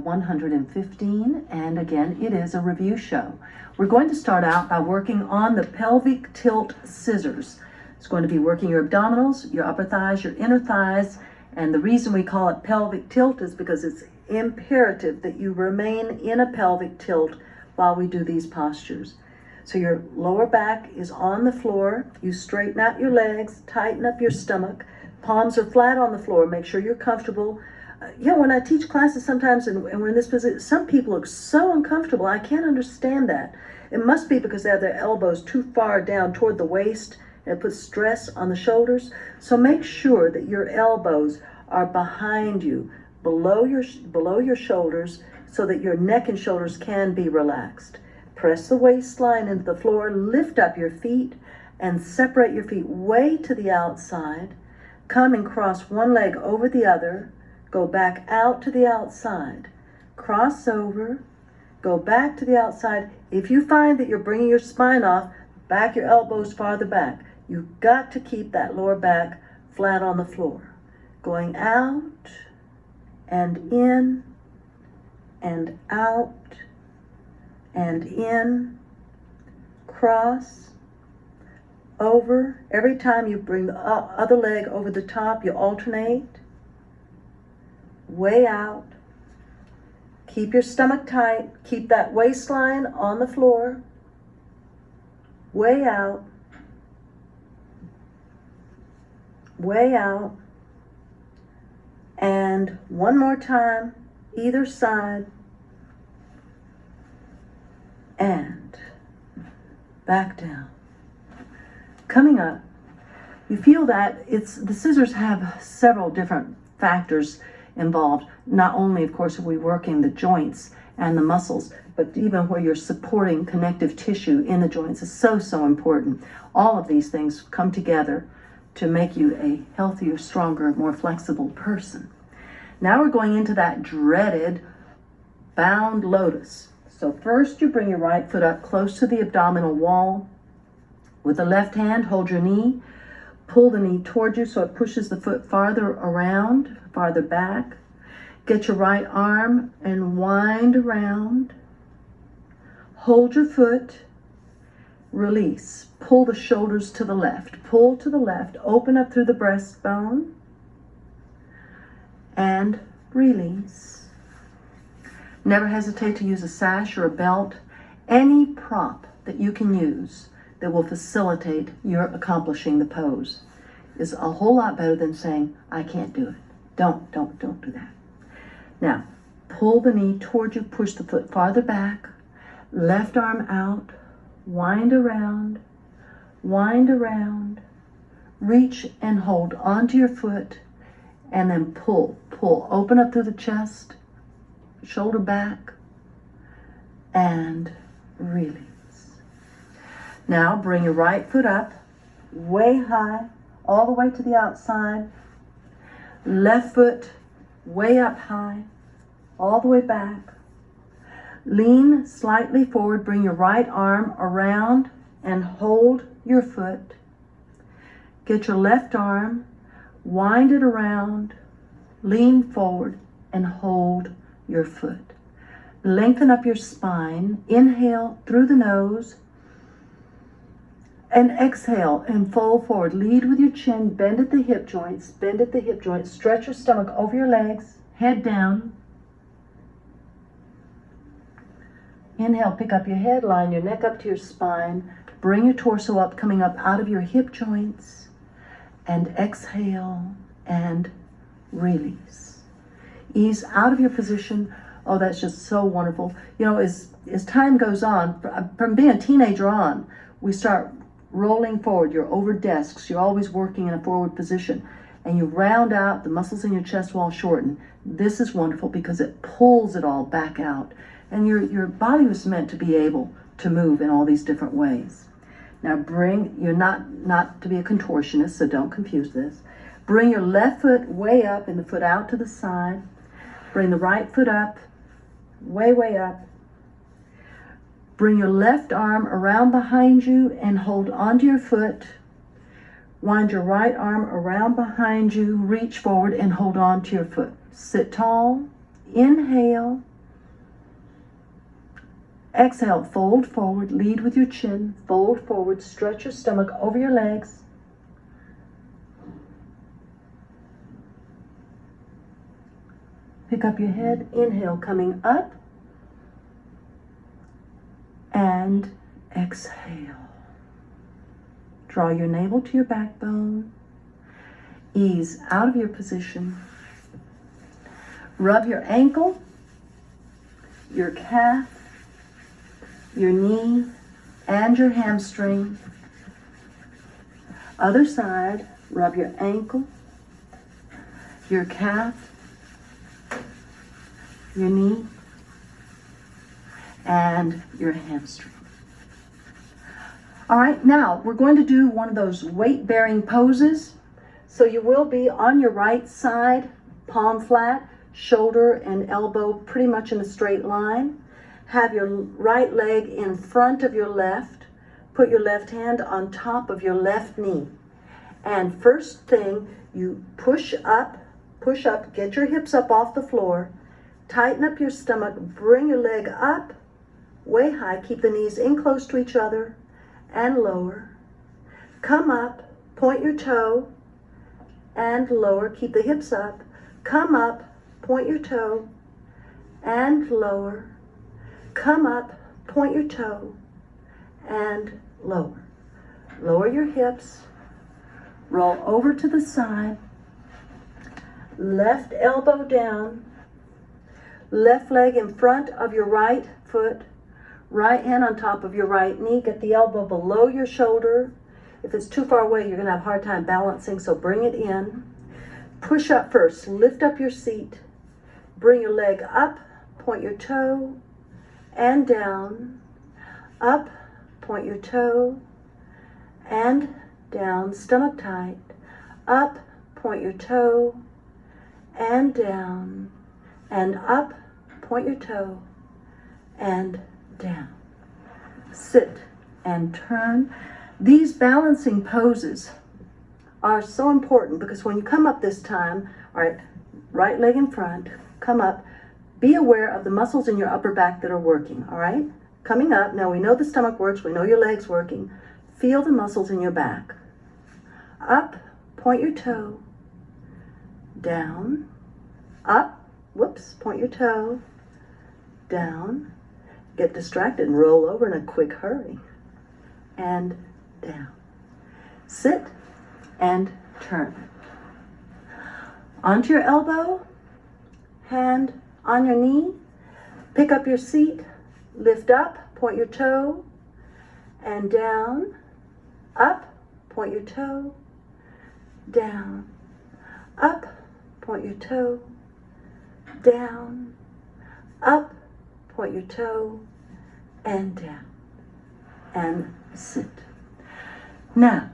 115, and again, it is a review show. We're going to start out by working on the pelvic tilt scissors. It's going to be working your abdominals, your upper thighs, your inner thighs, and the reason we call it pelvic tilt is because it's imperative that you remain in a pelvic tilt while we do these postures. So your lower back is on the floor. You straighten out your legs, tighten up your stomach. Palms are flat on the floor. Make sure you're comfortable. When I teach classes sometimes and we're in this position, some people look so uncomfortable. I can't understand that. It must be because they have their elbows too far down toward the waist and it puts stress on the shoulders. So make sure that your elbows are behind you, below your shoulders, so that your neck and shoulders can be relaxed. Press the waistline into the floor, lift up your feet, and separate your feet way to the outside. Come and cross one leg over the other. Go back out to the outside. Cross over. Go back to the outside. If you find that you're bringing your spine off, back your elbows farther back. You've got to keep that lower back flat on the floor. Going out and in and out and in, cross, over. Every time you bring the other leg over the top, you alternate. Way out. Keep your stomach tight. Keep that waistline on the floor. Way out. Way out. And one more time, either side. And back down. Coming up, you feel that the scissors have several different factors involved. Not only, of course, are we working the joints and the muscles, but even where you're supporting connective tissue in the joints is so important. All of these things come together to make you a healthier, stronger, more flexible person. Now we're going into that dreaded bound lotus. So first you bring your right foot up close to the abdominal wall. With the left hand, hold your knee. Pull the knee toward you so it pushes the foot farther around, farther back. Get your right arm and wind around. Hold your foot. Release. Pull the shoulders to the left. Pull to the left. Open up through the breastbone. And release. Never hesitate to use a sash or a belt, any prop that you can use that will facilitate your accomplishing the pose is a whole lot better than saying, I can't do it. Don't do that. Now, pull the knee toward you, push the foot farther back, left arm out, wind around, reach and hold onto your foot, and then pull, open up through the chest, shoulder back, and release. Now bring your right foot up, way high, all the way to the outside. Left foot way up high, all the way back. Lean slightly forward, bring your right arm around and hold your foot. Get your left arm, wind it around, lean forward and hold your foot. Lengthen up your spine. Inhale through the nose and exhale and fold forward. Lead with your chin, bend at the hip joints, stretch your stomach over your legs, head down. Inhale, pick up your head, line your neck up to your spine, bring your torso up, coming up out of your hip joints, and exhale and release. Ease out of your position. Oh, that's just so wonderful. As time goes on, from being a teenager on, we start rolling forward. You're over desks. You're always working in a forward position. And you round out, the muscles in your chest wall shorten. This is wonderful because it pulls it all back out. And your body was meant to be able to move in all these different ways. Now you're not to be a contortionist, so don't confuse this. Bring your left foot way up and the foot out to the side. Bring the right foot up, way up. Bring your left arm around behind you and hold onto your foot. Wind your right arm around behind you, reach forward and hold on to your foot. Sit tall, inhale, Exhale, fold forward, lead with your chin, fold forward, stretch your stomach over your legs. Pick up your head, inhale, coming up, and exhale. Draw your navel to your backbone, ease out of your position. Rub your ankle, your calf, your knee, and your hamstring. Other side, rub your ankle, your calf, your knee, and your hamstring. All right, now we're going to do one of those weight-bearing poses. So you will be on your right side, palm flat, shoulder and elbow pretty much in a straight line. Have your right leg in front of your left. Put your left hand on top of your left knee. And first thing, you push up, get your hips up off the floor. Tighten up your stomach, bring your leg up, way high, keep the knees in close to each other, and lower. Come up, point your toe, and lower, keep the hips up. Come up, point your toe, and lower. Come up, point your toe, and lower. Lower your hips, roll over to the side, left elbow down, left leg in front of your right foot, right hand on top of your right knee. Get the elbow below your shoulder. If it's too far away, you're going to have a hard time balancing, so bring it in. Push up first. Lift up your seat. Bring your leg up, point your toe, and down. Up, point your toe, and down. Stomach tight. Up, point your toe, and down. And up, point your toe, and down. Sit and turn. These balancing poses are so important because when you come up this time, all right, right leg in front, come up, be aware of the muscles in your upper back that are working, all right? Coming up, now we know the stomach works, we know your leg's working. Feel the muscles in your back. Up, point your toe, down, up, whoops, point your toe, down, get distracted and roll over in a quick hurry, and down. Sit and turn. Onto your elbow, hand on your knee, pick up your seat, lift up, point your toe, and down, up, point your toe, down, up, point your toe, down, up, point your toe, and down, and sit. Now,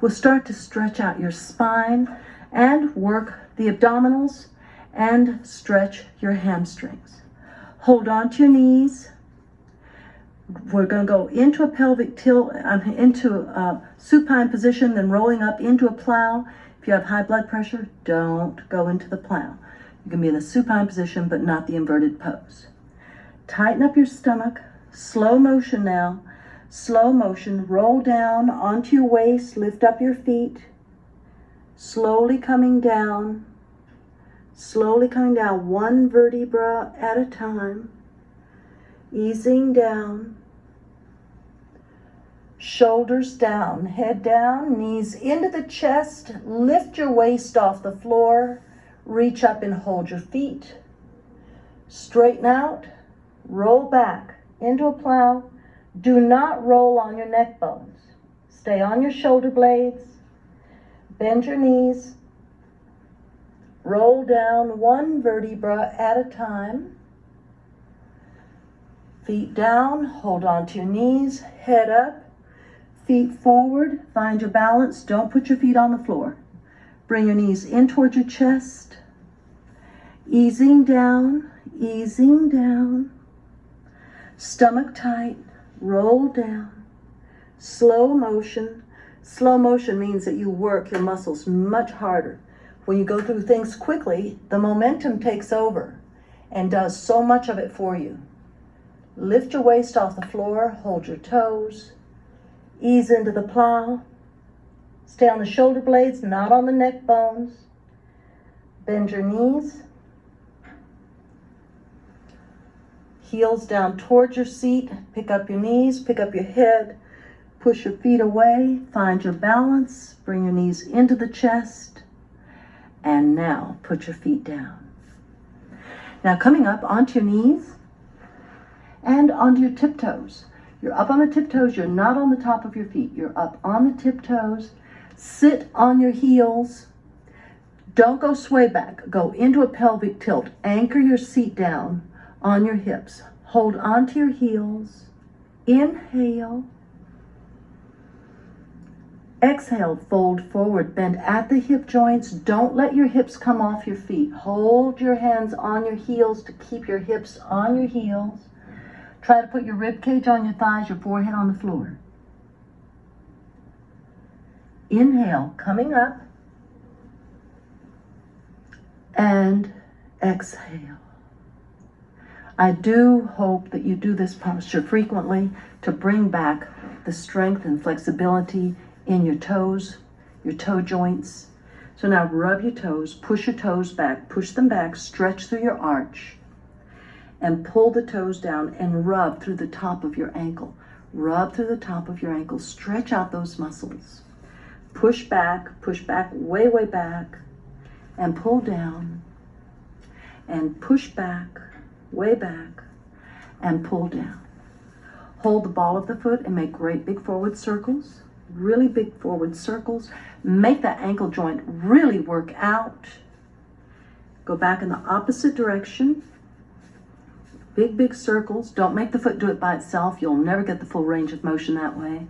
we'll start to stretch out your spine and work the abdominals and stretch your hamstrings. Hold on to your knees. We're going to go into a pelvic tilt, into a supine position, then rolling up into a plow. If you have high blood pressure, don't go into the plow. You can be in the supine position, but not the inverted pose. Tighten up your stomach. Slow motion now. Slow motion. Roll down onto your waist. Lift up your feet. Slowly coming down. Slowly coming down, one vertebra at a time. Easing down. Shoulders down, head down, knees into the chest. Lift your waist off the floor. Reach up and hold your feet. Straighten out, roll back into a plow. Do not roll on your neck bones. Stay on your shoulder blades. Bend your knees. Roll down one vertebra at a time. Feet down, hold on to your knees, head up, feet forward, find your balance. Don't put your feet on the floor. Bring your knees in towards your chest. Easing down, easing down. Stomach tight, roll down. Slow motion. Slow motion means that you work your muscles much harder. When you go through things quickly, the momentum takes over and does so much of it for you. Lift your waist off the floor, hold your toes, ease into the plow. Stay on the shoulder blades, not on the neck bones. Bend your knees. Heels down towards your seat. Pick up your knees, pick up your head. Push your feet away. Find your balance. Bring your knees into the chest. And now put your feet down. Now coming up onto your knees and onto your tiptoes. You're up on the tiptoes. You're not on the top of your feet. You're up on the tiptoes. Sit on your heels. Don't go sway back. Go into a pelvic tilt. Anchor your seat down on your hips. Hold onto your heels. Inhale. Exhale, fold forward. Bend at the hip joints. Don't let your hips come off your feet. Hold your hands on your heels to keep your hips on your heels. Try to put your rib cage on your thighs, your forehead on the floor. Inhale, coming up, and exhale. I do hope that you do this posture frequently to bring back the strength and flexibility in your toes, your toe joints. So now rub your toes, push your toes back, push them back, stretch through your arch, and pull the toes down and rub through the top of your ankle. Rub through the top of your ankle, stretch out those muscles. Push back, way, way back, and pull down, and push back, way back, and pull down. Hold the ball of the foot and make great big forward circles, really big forward circles. Make that ankle joint really work out. Go back in the opposite direction. Big, big circles. Don't make the foot do it by itself. You'll never get the full range of motion that way.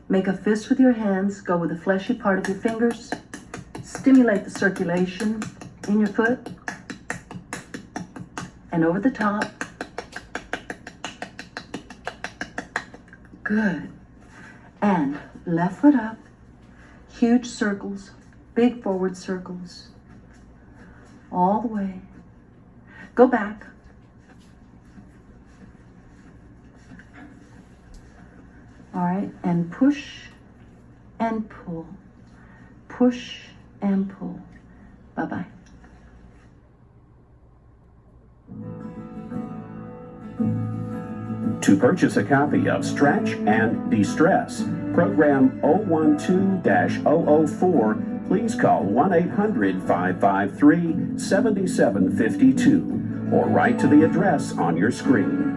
Make a fist with your hands. Go with the fleshy part of your fingers. Stimulate the circulation in your foot. And over the top. Good. And left foot up. Huge circles. Big forward circles. All the way. Go back. All right, and push and pull. Push and pull. Bye-bye. To purchase a copy of Stretch and De-Stress, program 012-004, please call 1-800-553-7752 or write to the address on your screen.